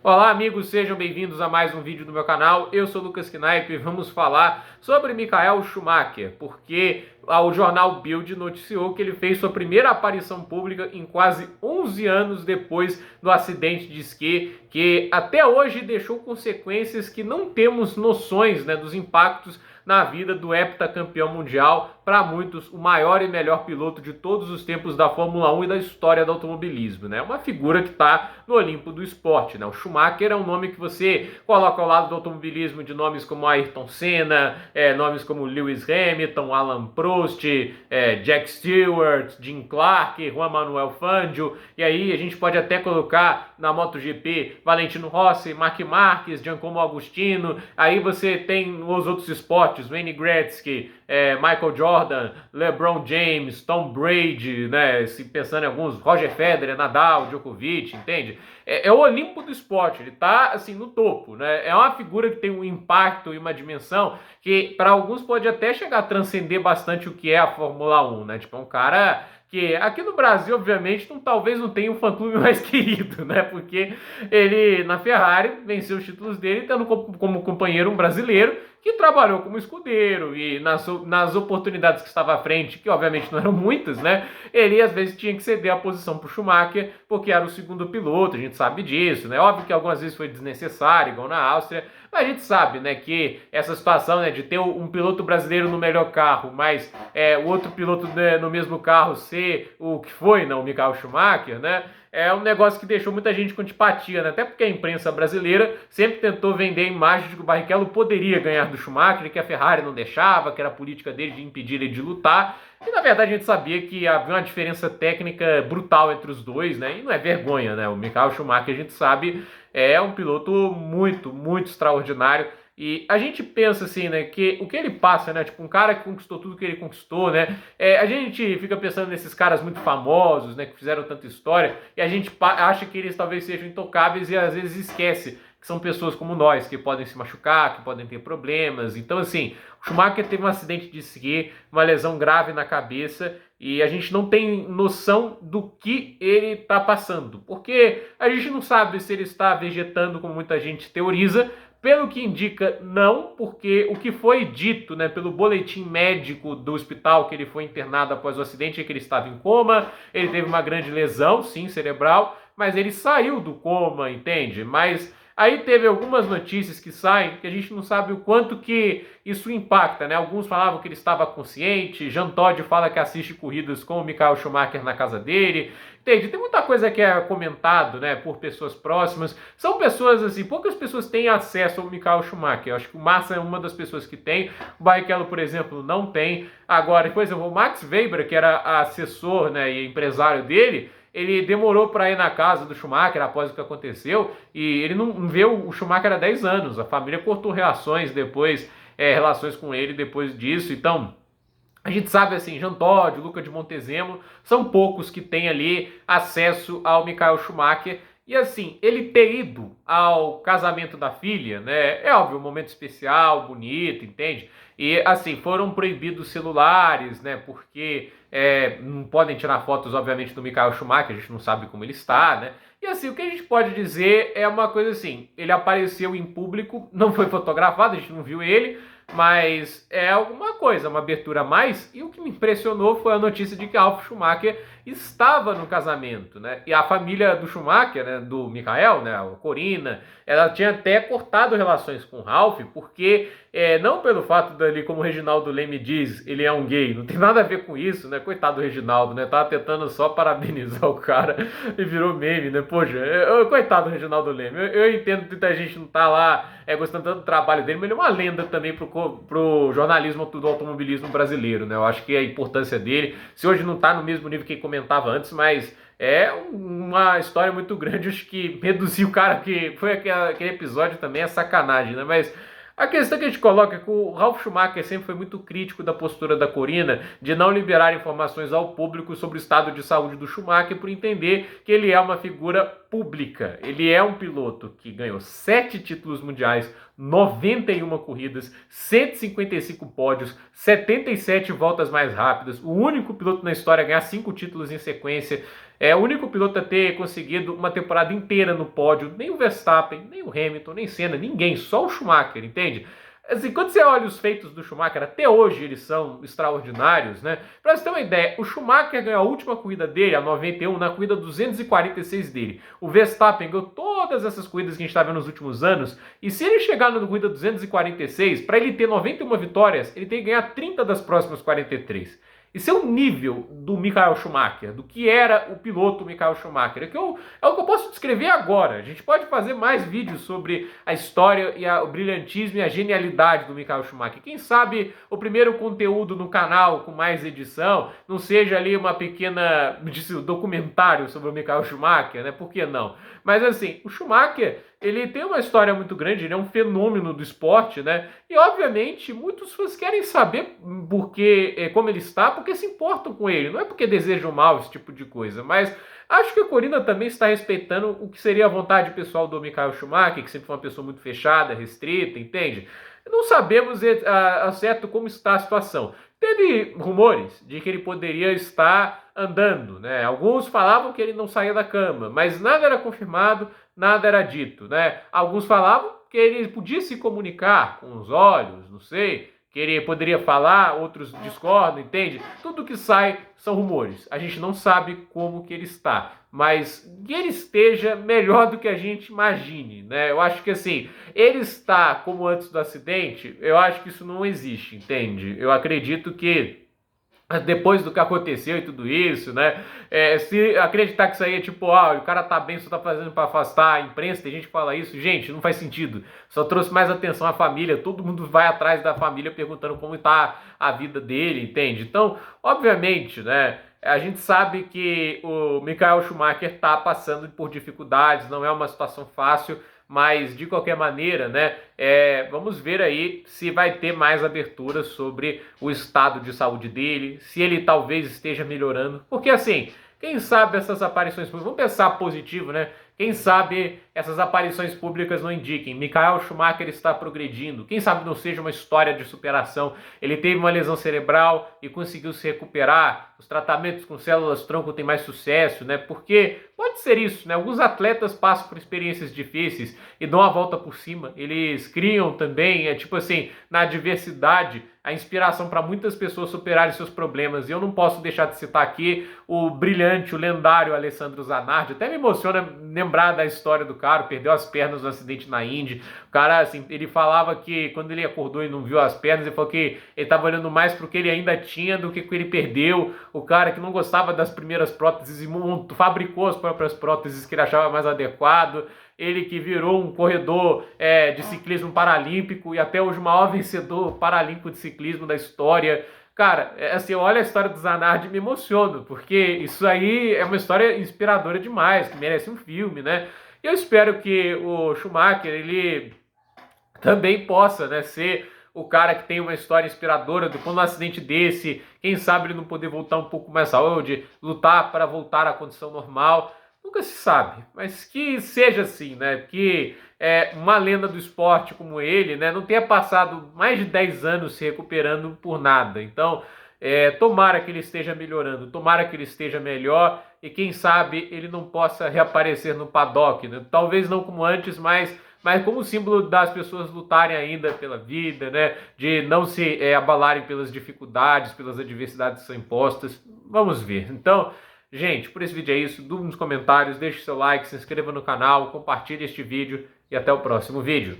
Olá amigos, sejam bem-vindos a mais um vídeo do meu canal. Eu sou Lucas Knaip e vamos falar sobre Michael Schumacher, porque o jornal Bild noticiou que ele fez sua primeira aparição pública em quase 11 anos depois do acidente de esqui, que até hoje deixou consequências que não temos noções, dos impactos na vida do heptacampeão mundial, para muitos o maior e melhor piloto de todos os tempos da Fórmula 1 e da história do automobilismo, Uma figura que está no Olimpo do esporte, O Schumacher é um nome que você coloca ao lado do automobilismo de nomes como Ayrton Senna, nomes como Lewis Hamilton, Alan Prost, Jack Stewart, Jim Clark, Juan Manuel Fangio, e aí a gente pode até colocar na MotoGP Valentino Rossi, Marc Marquez, Giacomo Agostino, aí você tem os outros esportes, Wayne Gretzky, Michael Jordan, LeBron James, Tom Brady, se pensando em alguns, Roger Federer, Nadal, Djokovic, entende? É o Olimpo do esporte, ele tá assim no topo, É uma figura que tem um impacto e uma dimensão que para alguns pode até chegar a transcender bastante o que é a Fórmula 1, Tipo, é um cara que aqui no Brasil, obviamente, talvez não tenha um fã-clube mais querido, Porque ele, na Ferrari, venceu os títulos dele, tendo como companheiro um brasileiro que trabalhou como escudeiro e nas oportunidades que estava à frente, que obviamente não eram muitas, Ele às vezes tinha que ceder a posição para o Schumacher, porque era o segundo piloto, a gente sabe disso, Óbvio que algumas vezes foi desnecessário, igual na Áustria, mas a gente sabe, que essa situação, de ter um piloto brasileiro no melhor carro, mas o outro piloto no mesmo carro ser o que foi, o Michael Schumacher, É um negócio que deixou muita gente com antipatia, Até porque a imprensa brasileira sempre tentou vender a imagem de que o Barrichello poderia ganhar do Schumacher, que a Ferrari não deixava, que era a política dele de impedir ele de lutar. E na verdade a gente sabia que havia uma diferença técnica brutal entre os dois, E não é vergonha, O Michael Schumacher, a gente sabe, é um piloto muito, muito extraordinário. E a gente pensa assim, que o que ele passa, Tipo, um cara que conquistou tudo que ele conquistou, A gente fica pensando nesses caras muito famosos, Que fizeram tanta história, e a gente acha que eles talvez sejam intocáveis e às vezes esquece que são pessoas como nós, que podem se machucar, que podem ter problemas. Então, assim, o Schumacher teve um acidente de esqui, uma lesão grave na cabeça, e a gente não tem noção do que ele está passando, porque a gente não sabe se ele está vegetando, como muita gente teoriza. Pelo que indica, não, porque o que foi dito, pelo boletim médico do hospital que ele foi internado após o acidente é que ele estava em coma, ele teve uma grande lesão, sim, cerebral, mas ele saiu do coma, entende? Mas aí teve algumas notícias que saem que a gente não sabe o quanto que isso impacta, Alguns falavam que ele estava consciente, Jean Todt fala que assiste corridas com o Michael Schumacher na casa dele, entende? Tem muita coisa que é comentado, por pessoas próximas. São pessoas assim, poucas pessoas têm acesso ao Michael Schumacher. Eu acho que o Massa é uma das pessoas que tem. O Barrichello, por exemplo, não tem. Agora, por exemplo, o Max Weber, que era assessor, e empresário dele, ele demorou para ir na casa do Schumacher após o que aconteceu, e ele não vê o Schumacher há 10 anos. A família cortou relações com ele depois disso. Então, a gente sabe assim, Jean Todt, Luca de Montezemolo, são poucos que têm ali acesso ao Michael Schumacher. E assim, ele ter ido ao casamento da filha, é óbvio, um momento especial, bonito, entende? E assim, foram proibidos celulares, porque não podem tirar fotos, obviamente, do Michael Schumacher, a gente não sabe como ele está, E assim, o que a gente pode dizer é uma coisa assim, ele apareceu em público, não foi fotografado, a gente não viu ele, mas é alguma coisa, uma abertura a mais. E o que me impressionou foi a notícia de que Ralf Schumacher estava no casamento, E a família do Schumacher, do Michael, a Corina, ela tinha até cortado relações com o Ralf, porque não pelo fato dele, como o Reginaldo Leme diz, ele é um gay, não tem nada a ver com isso, Coitado do Reginaldo, Tava tentando só parabenizar o cara e virou meme, Poxa, coitado do Reginaldo Leme, eu entendo que muita gente não tá lá gostando tanto do trabalho dele, mas ele é uma lenda também pro jornalismo do automobilismo brasileiro, Eu acho que a importância dele, se hoje não tá no mesmo nível que ele comentava antes, mas é uma história muito grande. Acho que reduzir o cara que foi aquele episódio também é sacanagem, Mas a questão que a gente coloca é que o Ralf Schumacher sempre foi muito crítico da postura da Corina de não liberar informações ao público sobre o estado de saúde do Schumacher, por entender que ele é uma figura pública. Ele é um piloto que ganhou 7 títulos mundiais, 91 corridas, 155 pódios, 77 voltas mais rápidas, o único piloto na história a ganhar 5 títulos em sequência. É o único piloto a ter conseguido uma temporada inteira no pódio, nem o Verstappen, nem o Hamilton, nem Senna, ninguém, só o Schumacher, entende? Assim, quando você olha os feitos do Schumacher, até hoje eles são extraordinários, né? Pra você ter uma ideia, o Schumacher ganhou a última corrida dele, a 91, na corrida 246 dele. O Verstappen ganhou todas essas corridas que a gente está vendo nos últimos anos, e se ele chegar na corrida 246, para ele ter 91 vitórias, ele tem que ganhar 30 das próximas 43. Isso é o nível do Michael Schumacher, do que era o piloto Michael Schumacher. É o que eu posso descrever agora. A gente pode fazer mais vídeos sobre a história e o brilhantismo e a genialidade do Michael Schumacher. Quem sabe o primeiro conteúdo no canal com mais edição não seja ali uma pequena documentário sobre o Michael Schumacher, né? Por que não? Mas assim, o Schumacher, ele tem uma história muito grande, ele é um fenômeno do esporte, né? E obviamente muitos fãs querem saber como ele está, porque se importam com ele, não é porque desejam mal esse tipo de coisa, mas acho que a Corina também está respeitando o que seria a vontade pessoal do Michael Schumacher, que sempre foi uma pessoa muito fechada, restrita, entende? Não sabemos ao certo como está a situação. Teve rumores de que ele poderia estar andando, né? Alguns falavam que ele não saía da cama, mas nada era confirmado, nada era dito, né? Alguns falavam que ele podia se comunicar com os olhos, não sei, que ele poderia falar, outros discordam, entende? Tudo que sai são rumores. A gente não sabe como que ele está, mas que ele esteja melhor do que a gente imagine, né? Eu acho que assim, ele está como antes do acidente, eu acho que isso não existe, entende? Eu acredito que depois do que aconteceu e tudo isso, né? Se acreditar que isso aí é tipo, o cara tá bem, só tá fazendo para afastar a imprensa, tem gente que fala isso, gente, não faz sentido. Só trouxe mais atenção à família, todo mundo vai atrás da família perguntando como tá a vida dele, entende? Então, obviamente, né? A gente sabe que o Michael Schumacher tá passando por dificuldades, não é uma situação fácil, mas de qualquer maneira, né, vamos ver aí se vai ter mais abertura sobre o estado de saúde dele, se ele talvez esteja melhorando, porque assim, quem sabe essas aparições públicas, vamos pensar positivo, né? Quem sabe essas aparições públicas não indiquem, Michael Schumacher está progredindo, quem sabe não seja uma história de superação, ele teve uma lesão cerebral e conseguiu se recuperar, os tratamentos com células-tronco têm mais sucesso, né? Porque pode ser isso, né? Alguns atletas passam por experiências difíceis e dão a volta por cima, eles criam também, tipo assim, na adversidade, a inspiração para muitas pessoas superarem seus problemas. E eu não posso deixar de citar aqui o brilhante, o lendário Alessandro Zanardi. Até me emociona lembrar da história do cara, perdeu as pernas no acidente na Indy. O cara, assim, ele falava que quando ele acordou e não viu as pernas, ele falou que ele estava olhando mais para o que ele ainda tinha do que o que ele perdeu. O cara que não gostava das primeiras próteses e fabricou as próprias próteses que ele achava mais adequado. Ele que virou um corredor de ciclismo paralímpico e até hoje o maior vencedor paralímpico de ciclismo da história. Cara, assim, olha a história do Zanardi e me emociono, porque isso aí é uma história inspiradora demais, que merece um filme, né? E eu espero que o Schumacher, ele também possa, né, ser o cara que tem uma história inspiradora do quando um acidente desse, quem sabe ele não poder voltar um pouco mais à saúde, lutar para voltar à condição normal. Nunca se sabe, mas que seja assim, né? Que uma lenda do esporte como ele, né, não tenha passado mais de 10 anos se recuperando por nada. Então, tomara que ele esteja melhorando, tomara que ele esteja melhor e quem sabe ele não possa reaparecer no paddock, né? Talvez não como antes, mas como símbolo das pessoas lutarem ainda pela vida, né? De não se abalarem pelas dificuldades, pelas adversidades que são impostas. Vamos ver. Então, gente, por esse vídeo é isso. Dúvida nos comentários, deixe seu like, se inscreva no canal, compartilhe este vídeo e até o próximo vídeo.